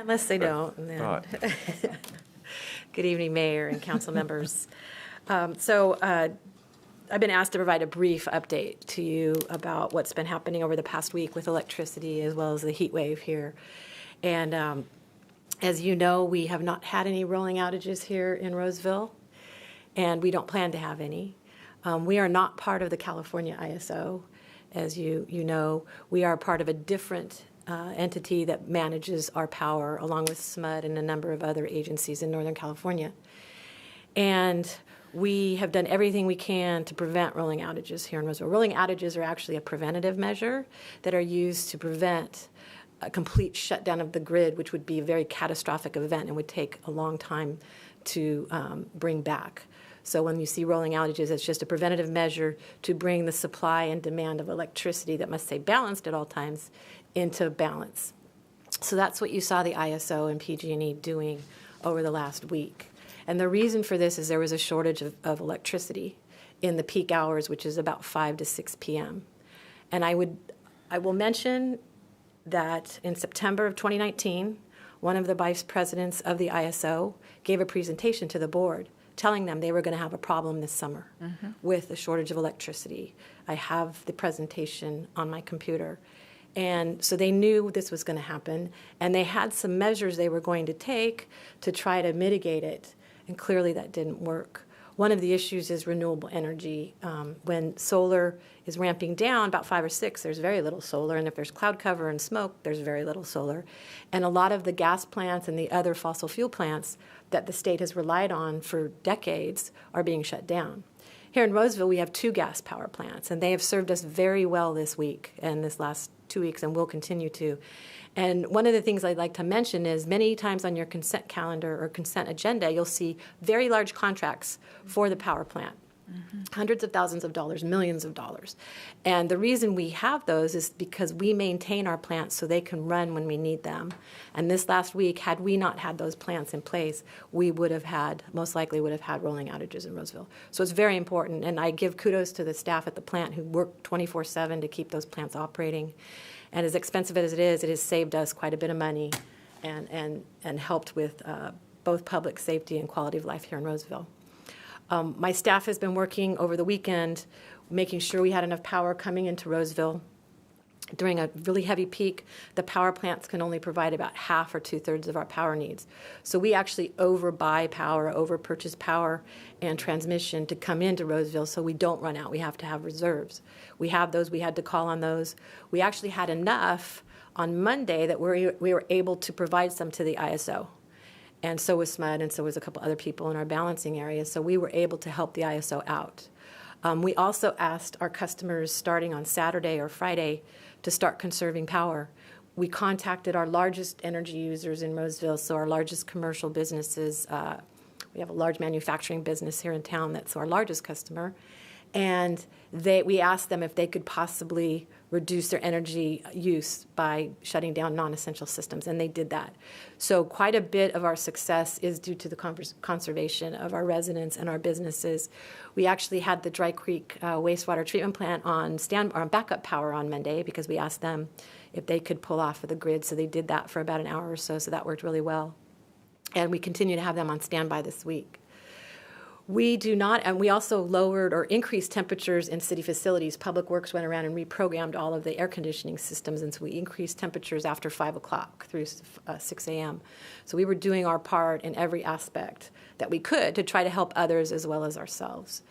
unless they don't. And then Thought. Good evening, Mayor and council members. I've been asked to provide a brief update to you about what's been happening over the past week with electricity as well as the heat wave here. And as you know, we have not had any rolling outages here in Roseville, and we don't plan to have any. We are not part of the California ISO. As you know, we are part of a different entity that manages our power, along with SMUD and a number of other agencies in Northern California. And we have done everything we can to prevent rolling outages here in Roseville. Rolling outages are actually a preventative measure that are used to prevent a complete shutdown of the grid, which would be a very catastrophic event and would take a long time to bring back. So when you see rolling outages, it's just a preventative measure to bring the supply and demand of electricity that must stay balanced at all times into balance. So that's what you saw the ISO and PG&E doing over the last week. And the reason for this is there was a shortage of electricity in the peak hours, which is about 5 to 6 p.m. And I will mention that in September of 2019, one of the vice presidents of the ISO gave a presentation to the board telling them they were going to have a problem this summer with the shortage of electricity. I have the presentation on my computer. And so they knew this was going to happen, and they had some measures they were going to take to try to mitigate it, and clearly that didn't work. One of the issues is renewable energy. When solar is ramping down, about 5 or 6, there's very little solar, and if there's cloud cover and smoke, there's very little solar. And a lot of the gas plants and the other fossil fuel plants that the state has relied on for decades are being shut down. Here in Roseville, we have 2 gas power plants, and they have served us very well this week and this last 2 weeks, and will continue to. And one of the things I'd like to mention is many times on your consent calendar or consent agenda, you'll see very large contracts for the power plant. Hundreds of thousands of dollars, millions of dollars. And the reason we have those is because we maintain our plants so they can run when we need them. And this last week, had we not had those plants in place, we would have had, most likely would have had rolling outages in Roseville. So it's very important. And I give kudos to the staff at the plant who work 24/7 to keep those plants operating. And as expensive as it has saved us quite a bit of money and helped with both public safety and quality of life here in Roseville. My staff has been working over the weekend, making sure we had enough power coming into Roseville. During a really heavy peak, the power plants can only provide about half or 2/3 of our power needs. So we actually overbuy power, overpurchase power and transmission to come into Roseville so we don't run out. We have to have reserves. We have those. We had to call on those. We actually had enough on Monday that we were able to provide some to the ISO. And so was SMUD, and so was a couple other people in our balancing area. So we were able to help the ISO out. We also asked our customers starting on Saturday or Friday to start conserving power. We contacted our largest energy users in Roseville, so our largest commercial businesses. We have a large manufacturing business here in town that's our largest customer. And we asked them if they could possibly reduce their energy use by shutting down non-essential systems, and they did that. So quite a bit of our success is due to the conservation of our residents and our businesses. We actually had the Dry Creek wastewater treatment plant on backup power on Monday because we asked them if they could pull off of the grid, so they did that for about an hour or so that worked really well. And we continue to have them on standby this week. We do not, and we also lowered or increased temperatures in city facilities. Public Works went around and reprogrammed all of the air conditioning systems, and so we increased temperatures after 5 o'clock through 6 a.m. So we were doing our part in every aspect that we could to try to help others as well as ourselves.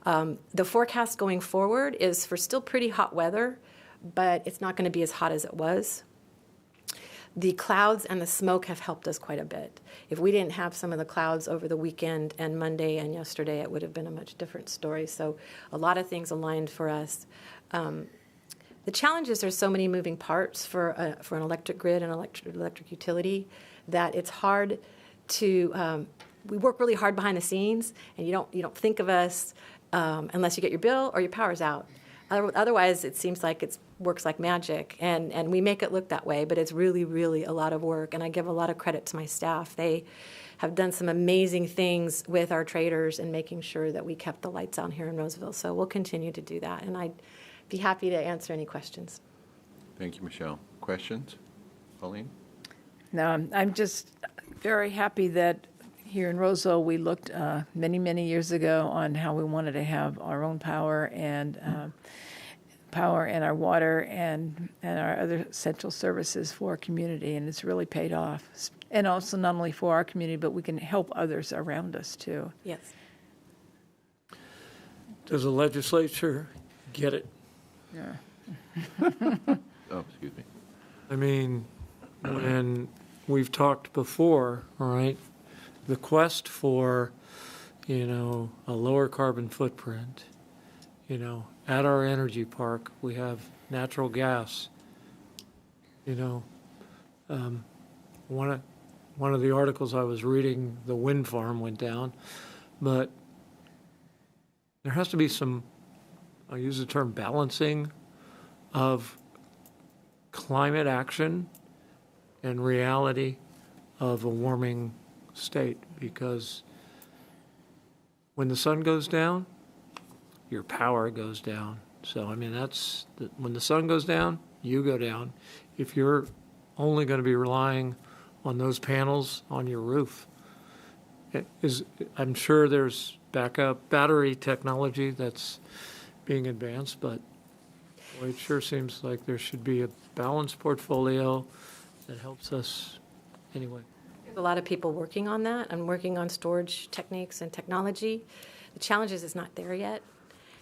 The forecast going forward is for still pretty hot weather, but it's not going to be as hot as it was. The clouds and the smoke have helped us quite a bit. If we didn't have some of the clouds over the weekend and Monday and yesterday, it would have been a much different story. So a lot of things aligned for us. The challenge is there's so many moving parts for an electric grid and electric utility that it's hard to. We work really hard behind the scenes, and you don't think of us unless you get your bill or your power's out. Otherwise, it seems like it works like magic, and we make it look that way, but it's really, really a lot of work, and I give a lot of credit to my staff. They have done some amazing things with our traders in making sure that we kept the lights on here in Roseville, so we'll continue to do that, and I'd be happy to answer any questions. Thank you, Michelle. Questions? Pauline? I'm just very happy that here in Roseville, we looked many, many years ago on how we wanted to have our own power and our water and our other essential services for our community, and it's really paid off. And also not only for our community, but we can help others around us too. Yes. Does the legislature get it? Yeah. Oh, excuse me. I mean, when we've talked before, all right, the quest for, a lower carbon footprint, at our energy park, we have natural gas. One of the articles I was reading, the wind farm went down, but there has to be some, I'll use the term balancing of climate action and reality of a warming state, because when the sun goes down, your power goes down. So, I mean, when the sun goes down, you go down. If you're only going to be relying on those panels on your roof, I'm sure there's backup battery technology that's being advanced, but boy, it sure seems like there should be a balanced portfolio that helps us anyway. There's a lot of people working on that and working on storage techniques and technology. The challenge is it's not there yet.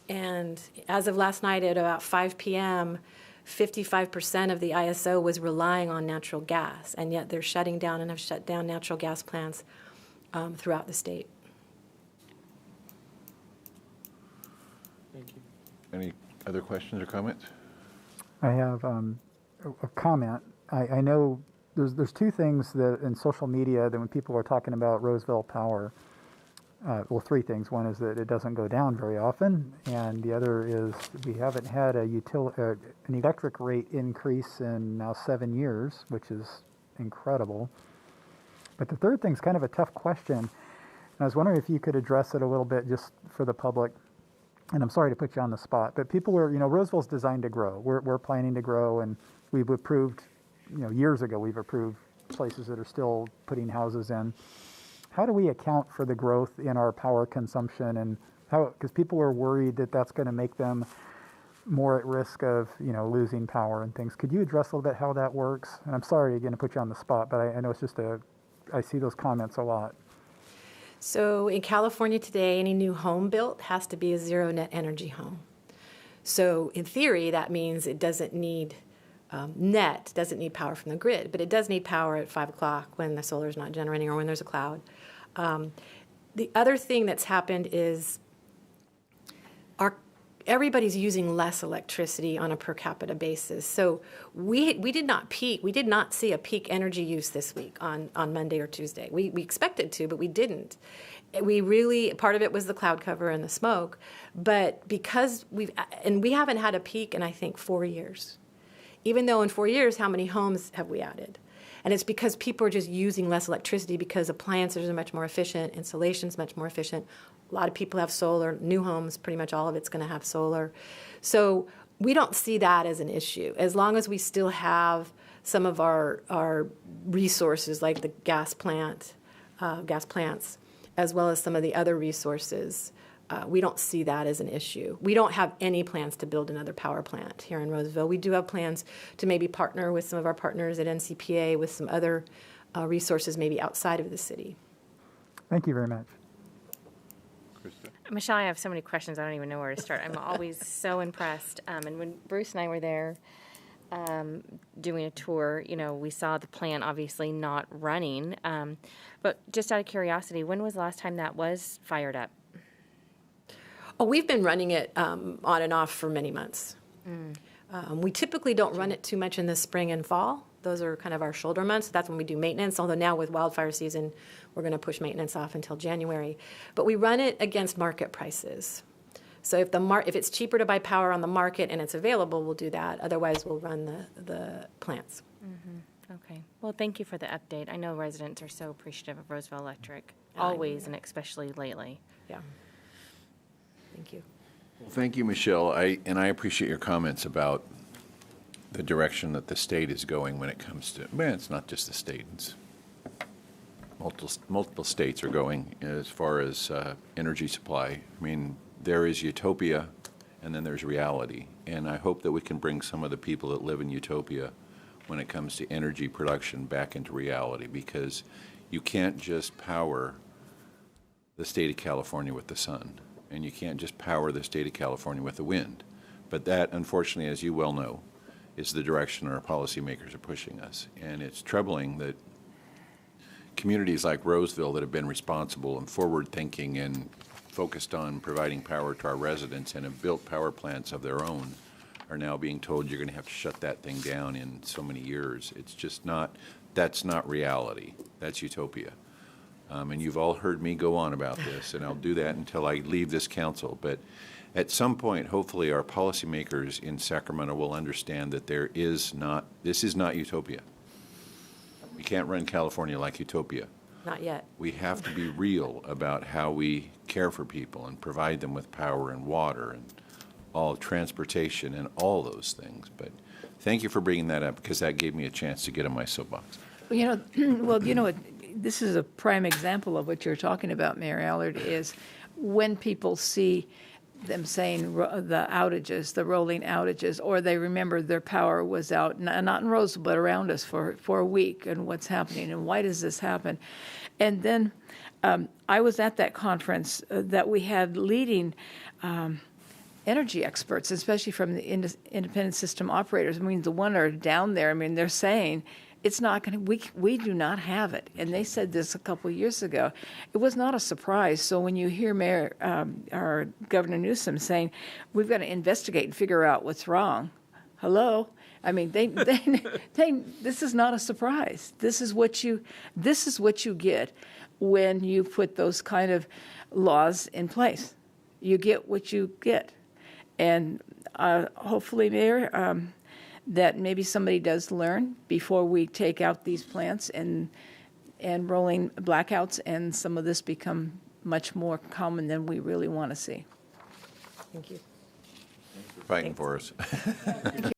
And as of last night at about 5 p.m., 55% of the ISO was relying on natural gas, and yet they're shutting down and have shut down natural gas plants throughout the state. Thank you. Any other questions or comments? I have a comment. I know there's two things that in social media that when people are talking about Roseville Power, well, three things. One is that it doesn't go down very often, and the other is we haven't had an electric rate increase in now 7 years, which is incredible. But the third thing is kind of a tough question, and I was wondering if you could address it a little bit just for the public. And I'm sorry to put you on the spot, but people are, Roseville's designed to grow. We're planning to grow, and we've approved, years ago, we've approved places that are still putting houses in. How do we account for the growth in our power consumption, and how, because people are worried that that's going to make them more at risk of, losing power and things. Could you address a little bit how that works? And I'm sorry again to put you on the spot, but I know it's just I see those comments a lot. So in California today, any new home built has to be a zero net energy home. So in theory, that means it doesn't need doesn't need power from the grid, but it does need power at 5 o'clock when the solar is not generating or when there's a cloud. The other thing that's happened is everybody's using less electricity on a per capita basis. So we did not see a peak energy use this week on Monday or Tuesday. We expected to, but we didn't. Part of it was the cloud cover and the smoke, but because we haven't had a peak in, I think, 4 years. Even though in 4 years, how many homes have we added? And it's because people are just using less electricity because appliances are much more efficient, insulation's much more efficient. A lot of people have solar, new homes, pretty much all of it's going to have solar. So we don't see that as an issue. As long as we still have some of our resources like the gas plants, as well as some of the other resources, we don't see that as an issue. We don't have any plans to build another power plant here in Roseville. We do have plans to maybe partner with some of our partners at NCPA with some other resources maybe outside of the city. Thank you very much. Krista? Michelle, I have so many questions, I don't even know where to start. I'm always so impressed. And when Bruce and I were there doing a tour, we saw the plant obviously not running. But just out of curiosity, when was the last time that was fired up? Oh, we've been running it on and off for many months. We typically don't run it too much in the spring and fall. Those are kind of our shoulder months. That's when we do maintenance, although now with wildfire season, we're going to push maintenance off until January. But we run it against market prices. So if it's cheaper to buy power on the market and it's available, we'll do that. Otherwise, we'll run the plants. Mm-hmm. Okay. Well, thank you for the update. I know residents are so appreciative of Roseville Electric, always, and especially lately. Yeah. Thank you. Well, thank you, Michelle. I appreciate your comments about the direction that the state is going when it comes to, well, it's not just the state, it's multiple states are going as far as energy supply. I mean, there is utopia and then there's reality. And I hope that we can bring some of the people that live in utopia when it comes to energy production back into reality, because you can't just power the state of California with the sun, and you can't just power the state of California with the wind. But that, unfortunately, as you well know, is the direction our policymakers are pushing us. And it's troubling that communities like Roseville that have been responsible and forward-thinking and focused on providing power to our residents and have built power plants of their own are now being told you're going to have to shut that thing down in so many years. It's just not, that's not reality. That's utopia. And you've all heard me go on about this, and I'll do that until I leave this council. But at some point, hopefully, our policymakers in Sacramento will understand that this is not utopia. We can't run California like utopia. Not yet. We have to be real about how we care for people and provide them with power and water and all transportation and all those things. But thank you for bringing that up, because that gave me a chance to get on my soapbox. Well, this is a prime example of what you're talking about, Mayor Allard, is when people see them saying the outages, the rolling outages, or they remember their power was out, not in Roseville, but around us for a week, and what's happening, and why does this happen? And then I was at that conference that we had leading energy experts, especially from the independent system operators. I mean, the one are down there, I mean, they're saying, it's not going to, we do not have it. And they said this a couple of years ago. It was not a surprise. So when you hear our Governor Newsom saying, we've got to investigate and figure out what's wrong. Hello? I mean, this is not a surprise. This is what you get when you put those kind of laws in place. You get what you get. And hopefully, Mayor, that maybe somebody does learn before we take out these plants and rolling blackouts, and some of this become much more common than we really want to see. Thank you. Fighting for us.